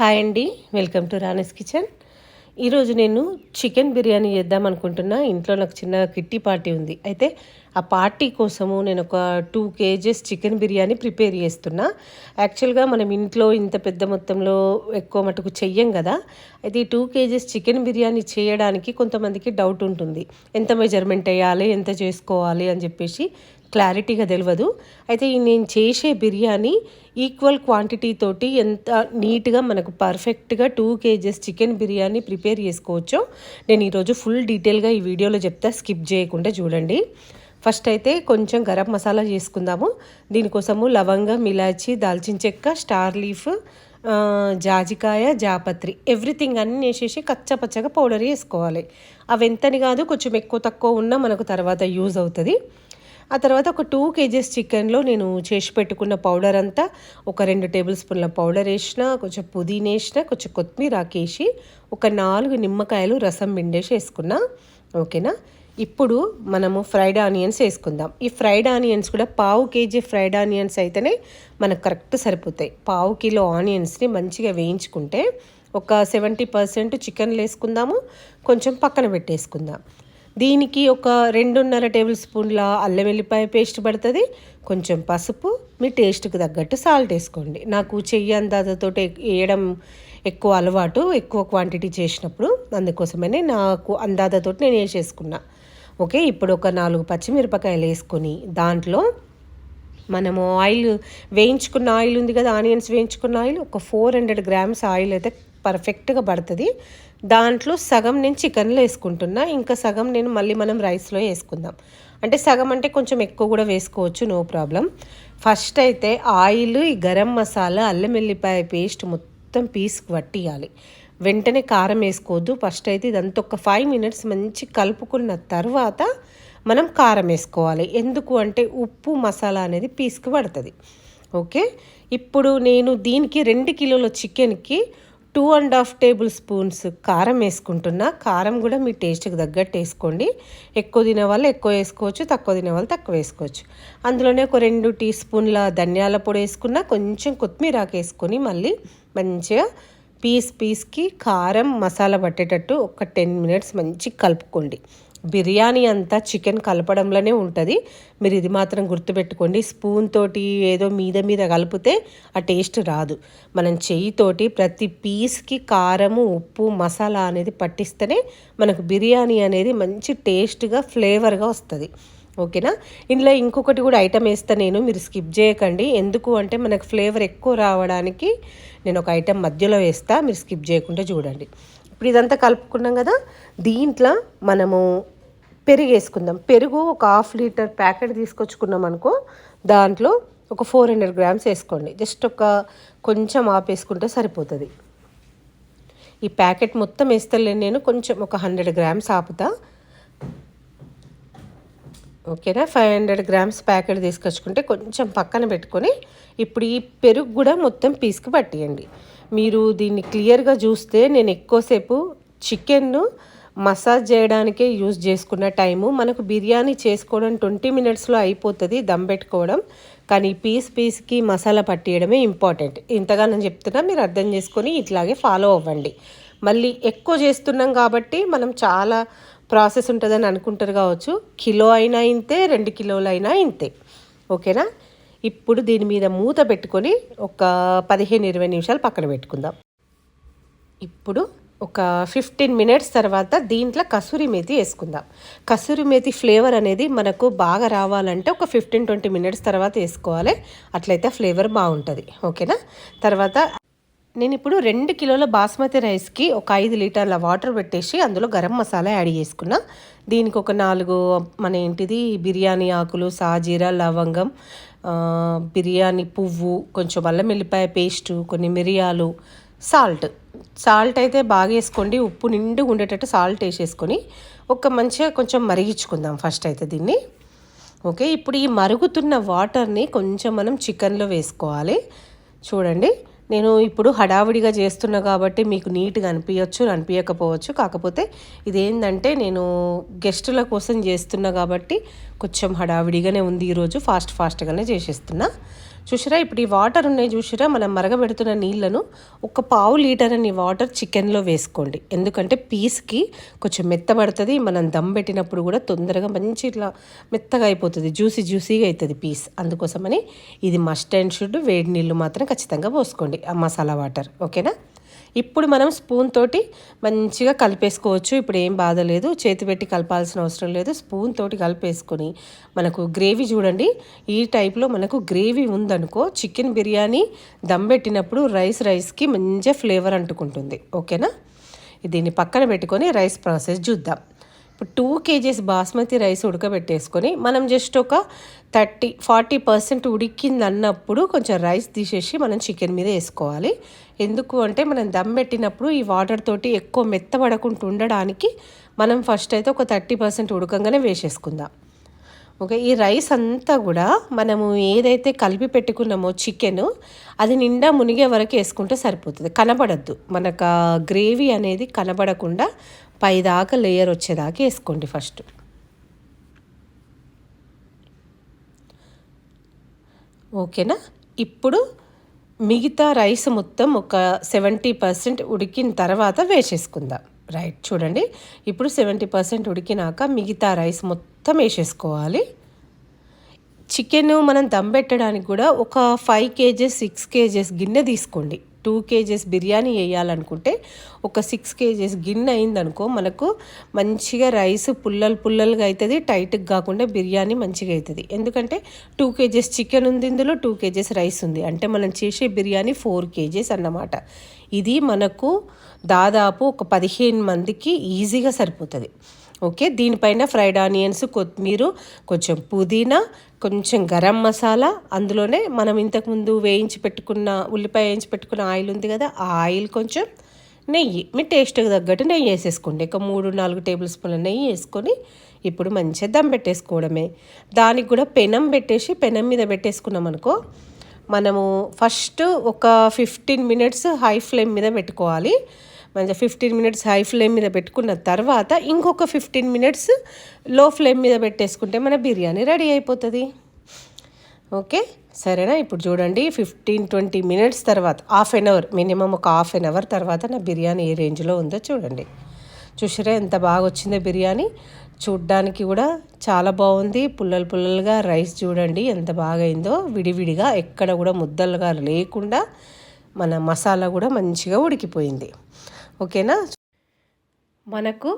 Hi అండి, welcome to Rani's kitchen. ఈరోజు నేను చికెన్ బిర్యానీ చేద్దాం అనుకుంటున్నా. ఇంట్లో నాకు చిన్న కిట్టి పార్టీ ఉంది. అయితే ఆ పార్టీ కోసము నేను ఒక 2 కేజెస్ చికెన్ బిర్యానీ ప్రిపేర్ చేస్తున్నా. యాక్చువల్గా మనం ఇంట్లో ఇంత పెద్ద మొత్తంలో ఎక్కువ మటుకు చెయ్యం కదా. అయితే ఈ 2 కేజెస్ చికెన్ బిర్యానీ చేయడానికి కొంతమందికి డౌట్ ఉంటుంది, ఎంత మెజర్మెంట్ వేయాలి, ఎంత చేసుకోవాలి అని చెప్పేసి క్లారిటీగా తెలియదు. అయితే నేను చేసే బిర్యానీ ఈక్వల్ క్వాంటిటీ తోటి ఎంత నీట్గా మనకు పర్ఫెక్ట్గా 2 కేజెస్ చికెన్ బిర్యానీ ప్రిపేర్ చేసుకోవచ్చో నేను ఈరోజు ఫుల్ డీటెయిల్గా ఈ వీడియోలో చెప్తా, స్కిప్ చేయకుండా చూడండి. ఫస్ట్ అయితే కొంచెం గరం మసాలా చేసుకుందాము. దీనికోసము లవంగం, ఇలాచి, దాల్చిన చెక్క, స్టార్ లీఫ్, జాజికాయ, జాపత్రి ఎవ్రీథింగ్ అన్నీ వేసేసి కచ్చపచ్చగా పౌడర్ వేసుకోవాలి. అవి ఎంతని కాదు, కొంచెం ఎక్కువ తక్కువ ఉన్నా మనకు తర్వాత యూజ్ అవుతుంది. ఆ తర్వాత ఒక 2 కేజెస్ చికెన్లో నేను చేసి పెట్టుకున్న పౌడర్ అంతా ఒక 2 టేబుల్ స్పూన్ల పౌడర్ వేసిన, కొంచెం పుదీనా వేసిన, కొంచెం కొత్తిమీర ఆకేసి ఒక 4 నిమ్మకాయలు రసం పిండేసి వేసుకున్నా. ఓకేనా. ఇప్పుడు మనము ఫ్రైడ్ ఆనియన్స్ వేసుకుందాం. ఈ ఫ్రైడ్ ఆనియన్స్ కూడా 1/2 కేజీ ఫ్రైడ్ ఆనియన్స్ అయితేనే మనకు కరెక్ట్ సరిపోతాయి. 1/2 కిలో ఆనియన్స్ని మంచిగా వేయించుకుంటే ఒక 70% చికెన్లు వేసుకుందాము, కొంచెం పక్కన పెట్టేసుకుందాం. దీనికి ఒక 2.5 టేబుల్ స్పూన్ల అల్లం వెల్లిపాయ పేస్ట్ పడుతుంది, కొంచెం పసుపు, మీ టేస్ట్కి తగ్గట్టు సాల్ట్ వేసుకోండి. నాకు చెయ్యి అందాజతో వేయడం ఎక్కువ అలవాటు, ఎక్కువ క్వాంటిటీ చేసినప్పుడు, అందుకోసమనే నాకు అందాజతో నేను వేసేసుకున్నా. ఓకే. ఇప్పుడు ఒక 4 పచ్చిమిరపకాయలు వేసుకొని దాంట్లో మనము ఆయిల్, వేయించుకున్న ఆయిల్ ఉంది కదా, ఆనియన్స్ వేయించుకున్న ఆయిల్ ఒక 400 గ్రామ్స్ ఆయిల్ అయితే పర్ఫెక్ట్గా పడుతుంది. దాంట్లో సగం నేను చికెన్లో వేసుకుంటున్నా, ఇంకా సగం నేను మళ్ళీ మనం రైస్లో వేసుకుందాం. అంటే సగం అంటే కొంచెం ఎక్కువ కూడా వేసుకోవచ్చు, నో ప్రాబ్లం. ఫస్ట్ అయితే ఆయిల్, ఈ గరం మసాలా, అల్లం వెల్లిపాయ పేస్ట్ మొత్తం పీస్కి పట్టియాలి. వెంటనే కారం వేసుకోవద్దు. ఫస్ట్ అయితే ఇదంతా ఒక 5 మినిట్స్ మంచి కలుపుకున్న తర్వాత మనం కారం వేసుకోవాలి. ఎందుకు అంటే ఉప్పు, మసాలా అనేది పీస్కి పడుతుంది. ఓకే. ఇప్పుడు నేను దీనికి 2 కిలోల చికెన్కి 2.5 టేబుల్ స్పూన్స్ కారం వేసుకుంటున్నా. కారం కూడా మీ టేస్ట్కి తగ్గట్టు వేసుకోండి. ఎక్కువ తినే వాళ్ళు ఎక్కువ వేసుకోవచ్చు, తక్కువ తినే వాళ్ళు తక్కువ వేసుకోవచ్చు. అందులోనే ఒక 2 టీ స్పూన్ల ధనియాల పొడి వేసుకున్నా, కొంచెం కొత్తిమీర వేసుకొని మళ్ళీ మంచిగా పీస్కి కారం మసాలా పట్టేటట్టు ఒక 10 మినిట్స్ మంచి కలుపుకోండి. బిర్యానీ అంతా చికెన్ కలపడంలోనే ఉంటుంది. మీరు ఇది మాత్రం గుర్తుపెట్టుకోండి. స్పూన్ తోటి ఏదో మీద కలిపితే ఆ టేస్ట్ రాదు. మనం చెయ్యితోటి ప్రతి పీస్కి కారము, ఉప్పు, మసాలా అనేది పట్టిస్తేనే మనకు బిర్యానీ అనేది మంచి టేస్ట్గా, ఫ్లేవర్గా వస్తుంది. ఓకేనా. ఇందులో ఇంకొకటి కూడా ఐటమ్ వేస్తా నేను, మీరు స్కిప్ చేయకండి. ఎందుకు అంటే మనకు ఫ్లేవర్ ఎక్కువ రావడానికి నేను ఒక ఐటమ్ మధ్యలో వేస్తా, మీరు స్కిప్ చేయకుండా చూడండి. ఇప్పుడు ఇదంతా కలుపుకున్నాం కదా, దీంట్లో మనము పెరుగు వేసుకుందాం. పెరుగు ఒక 1/2 లీటర్ ప్యాకెట్ తీసుకొచ్చుకున్నాం అనుకో, దాంట్లో ఒక 400 గ్రామ్స్ వేసుకోండి. జస్ట్ ఒక కొంచెం ఆపేసుకుంటే సరిపోతుంది. ఈ ప్యాకెట్ మొత్తం వేస్తలేను నేను, కొంచెం ఒక 100 గ్రామ్స్ ఆపుతా. ఓకేనా. 500 గ్రామ్స్ ప్యాకెట్ తీసుకొచ్చుకుంటే కొంచెం పక్కన పెట్టుకొని ఇప్పుడు ఈ పెరుగు కూడా మొత్తం పీస్కి పట్టియండి. మీరు దీన్ని క్లియర్గా చూస్తే నేను ఎక్కువసేపు చికెన్ను మసాజ్ చేయడానికే యూజ్ చేసుకున్న టైము, మనకు బిర్యానీ చేసుకోవడం 20 మినిట్స్లో అయిపోతుంది దమ్ పెట్టుకోవడం. కానీ పీస్కి మసాలా పట్టియడమే ఇంపార్టెంట్. ఇంతగా నేను చెప్తున్నా, మీరు అర్థం చేసుకొని ఇట్లాగే ఫాలో అవ్వండి. మళ్ళీ ఎక్కువ చేస్తున్నాం కాబట్టి మనం చాలా ప్రాసెస్ ఉంటుందని అనుకుంటారు కావచ్చు. కిలో అయినా ఇంతే, 2 కిలోలు అయినా ఇంతే. ఓకేనా. ఇప్పుడు దీని మీద మూత పెట్టుకొని ఒక 15-20 నిమిషాలు పక్కన పెట్టుకుందాం. ఇప్పుడు ఒక 15 మినిట్స్ తర్వాత దీంట్లో కసూరి మేతి వేసుకుందాం. కసూరి మేతి ఫ్లేవర్ అనేది మనకు బాగా రావాలంటే ఒక 15-20 మినిట్స్ తర్వాత వేసుకోవాలి, అట్లయితే ఫ్లేవర్ బాగుంటుంది. ఓకేనా. తర్వాత నేను ఇప్పుడు 2 కిలోల బాస్మతి రైస్కి ఒక 5 లీటర్ల వాటర్ పెట్టేసి అందులో గరం మసాలా యాడ్ చేసుకున్నా. దీనికి ఒక 4 మన బిర్యానీ ఆకులు, సాజీరా, లవంగం, బిర్యానీ పువ్వు, కొంచెం అల్లం వెల్లిపాయ పేస్టు, కొన్ని మిరియాలు, సాల్ట్ అయితే బాగా వేసుకోండి. ఉప్పు నిండుగా ఉండేటట్టు సాల్ట్ వేసేసుకొని ఒక మంచిగా కొంచెం మరిగించుకుందాం ఫస్ట్ అయితే దీన్ని. ఓకే. ఇప్పుడు ఈ మరుగుతున్న వాటర్ని కొంచెం మనం చికెన్లో వేసుకోవాలి. చూడండి, నేను ఇప్పుడు హడావిడిగా చేస్తున్నా కాబట్టి మీకు నీట్గా అనిపించకపోవచ్చు. కాకపోతే ఇదేంటంటే నేను గెస్టుల కోసం చేస్తున్నా కాబట్టి కొంచెం హడావిడిగానే ఉంది ఈరోజు, ఫాస్ట్గానే చేసేస్తున్నా. చూసారా ఇప్పుడు ఈ వాటర్ ఉన్నాయి చూసారా, మనం మరగబెడుతున్న నీళ్ళను ఒక పావు లీటర్ అని వాటర్ చికెన్లో వేసుకోండి. ఎందుకంటే పీస్కి కొంచెం మెత్తబడుతుంది, మనం దమ్ పెట్టినప్పుడు కూడా తొందరగా మంచి ఇట్లా మెత్తగా అయిపోతుంది, జ్యూసీగా అవుతుంది పీస్. అందుకోసమని ఇది మస్ట్ అండ్ షుడ్ వేడి నీళ్ళు మాత్రం ఖచ్చితంగా పోసుకోండి ఆ మసాలా వాటర్. ఓకేనా. ఇప్పుడు మనం స్పూన్ తోటి మంచిగా కలిపేసుకోవచ్చు. ఇప్పుడు ఏం బాధ లేదు, చేతి పెట్టి కలపాల్సిన అవసరం లేదు. స్పూన్ తోటి కలిపేసుకొని మనకు గ్రేవీ చూడండి, ఈ టైప్లో మనకు గ్రేవీ ఉందనుకో చికెన్ బిర్యానీ దమ్ పెట్టినప్పుడు రైస్కి మంచిగా ఫ్లేవర్ అంటుకుంటుంది. ఓకేనా. దీన్ని పక్కన పెట్టుకొని రైస్ ప్రాసెస్ చూద్దాం. ఇప్పుడు 2 kgs బాస్మతి రైస్ ఉడకబెట్టేసుకొని మనం జస్ట్ ఒక 30-40% ఉడికింది అన్నప్పుడు కొంచెం రైస్ తీసేసి మనం చికెన్ మీద వేసుకోవాలి. ఎందుకు అంటే మనం దమ్ పెట్టినప్పుడు ఈ వాటర్ తోటి ఎక్కువ మెత్తబడకుండా ఉండడానికి మనం ఫస్ట్ అయితే ఒక 30% ఉడకంగానే వేసేసుకుందాం. ఓకే. ఈ రైస్ అంతా కూడా మనము ఏదైతే కలిపి పెట్టుకున్నామో చికెన్ అది నిండా మునిగే వరకు వేసుకుంటే సరిపోతుంది. కనబడద్దు మనకు గ్రేవీ అనేది కనబడకుండా పైదాకా లేయర్ వచ్చేదాకా వేసుకోండి ఫస్ట్. ఓకేనా. ఇప్పుడు మిగతా రైస్ మొత్తం ఒక 70% ఉడికిన తర్వాత వేసేసుకుందాం. రైట్, చూడండి ఇప్పుడు 70% ఉడికినాక మిగతా రైస్ మొత్తం వేసేసుకోవాలి. చికెన్ మనం దమ్ పెట్టడానికి కూడా ఒక 5 kgs 6 kgs గిన్నె తీసుకోండి. 2 kgs బిర్యానీ వేయాలనుకుంటే ఒక 6 kgs గిన్నె అయిందనుకో మనకు మంచిగా రైస్ పుల్లలుగా అవుతుంది, టైట్గా కాకుండా బిర్యానీ మంచిగా అవుతుంది. ఎందుకంటే 2 kgs చికెన్ ఉంది, ఇందులో 2 kgs రైస్ ఉంది, అంటే మనం చేసే బిర్యానీ 4 kgs అన్నమాట. ఇది మనకు దాదాపు ఒక 15 మందికి ఈజీగా సరిపోతుంది. ఓకే. దీనిపైన ఫ్రైడ్ ఆనియన్స్, కొత్తిమీర, కొంచెం పుదీనా, కొంచెం గరం మసాలా, అందులోనే మనం ఇంతకుముందు ఉల్లిపాయ వేయించి పెట్టుకున్న ఆయిల్ ఉంది కదా, ఆ ఆయిల్, కొంచెం నెయ్యి, మీ టేస్ట్కి తగ్గట్టు నెయ్యి వేసేసుకోండి. ఒక 3-4 టేబుల్ స్పూన్ల నెయ్యి వేసుకొని ఇప్పుడు మంచిగా దమ్ పెట్టేసుకోవడమే. దానికి కూడా పెనం మీద పెట్టేసుకున్నాం అనుకో, మనము ఫస్ట్ ఒక 15 minutes హై ఫ్లేమ్ మీద పెట్టుకోవాలి. మంచిగా 15 minutes హై ఫ్లేమ్ మీద పెట్టుకున్న తర్వాత ఇంకొక 15 minutes లో ఫ్లేమ్ మీద పెట్టేసుకుంటే మన బిర్యానీ రెడీ అయిపోతుంది. ఓకే, సరేనా. ఇప్పుడు చూడండి 15-20 minutes తర్వాత, మినిమం ఒక హాఫ్ అన్ అవర్ తర్వాత నా బిర్యానీ ఏ రేంజ్లో ఉందో చూడండి. చూసారా ఎంత బాగా వచ్చిందో బిర్యానీ. చూడ్డానికి కూడా చాలా బాగుంది, పుల్లలుగా. రైస్ చూడండి ఎంత బాగా అయిందో, విడివిడిగా ఎక్కడ కూడా ముద్దలుగా లేకుండా మన మసాలా కూడా మంచిగా ఉడికిపోయింది. ఓకేనా. మనకు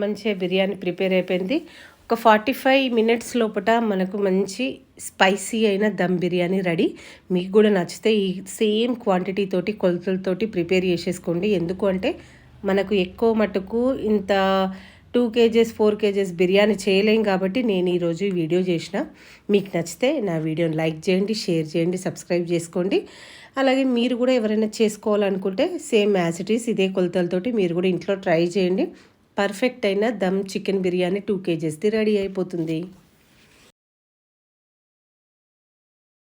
మంచిగా బిర్యానీ ప్రిపేర్ అయిపోయింది. ఒక 45 minutes లోపల మనకు మంచి స్పైసీ అయిన దమ్ బిర్యానీ రెడీ. మీకు కూడా నచ్చితే ఈ సేమ్ క్వాంటిటీ తోటి కొలతలతోటి ప్రిపేర్ చేసేసుకోండి. ఎందుకు అంటే మనకు ఎక్కువ మటుకు ఇంత 2 kgs 4 kgs బిర్యానీ చేయలేం కాబట్టి నేను ఈరోజు ఈ వీడియో చేసిన. మీకు నచ్చితే నా వీడియోని లైక్ చేయండి, షేర్ చేయండి, సబ్స్క్రైబ్ చేసుకోండి. అలాగే మీరు కూడా ఎవరైనా చేసుకోవాలనుకుంటే సేమ్ యాజ్ ఇట్ ఈస్ ఇదే కొలతలతోటి మీరు కూడా ఇంట్లో ట్రై చేయండి. పర్ఫెక్ట్ అయిన దమ్ చికెన్ బిర్యానీ 2 kgsది రెడీ అయిపోతుంది.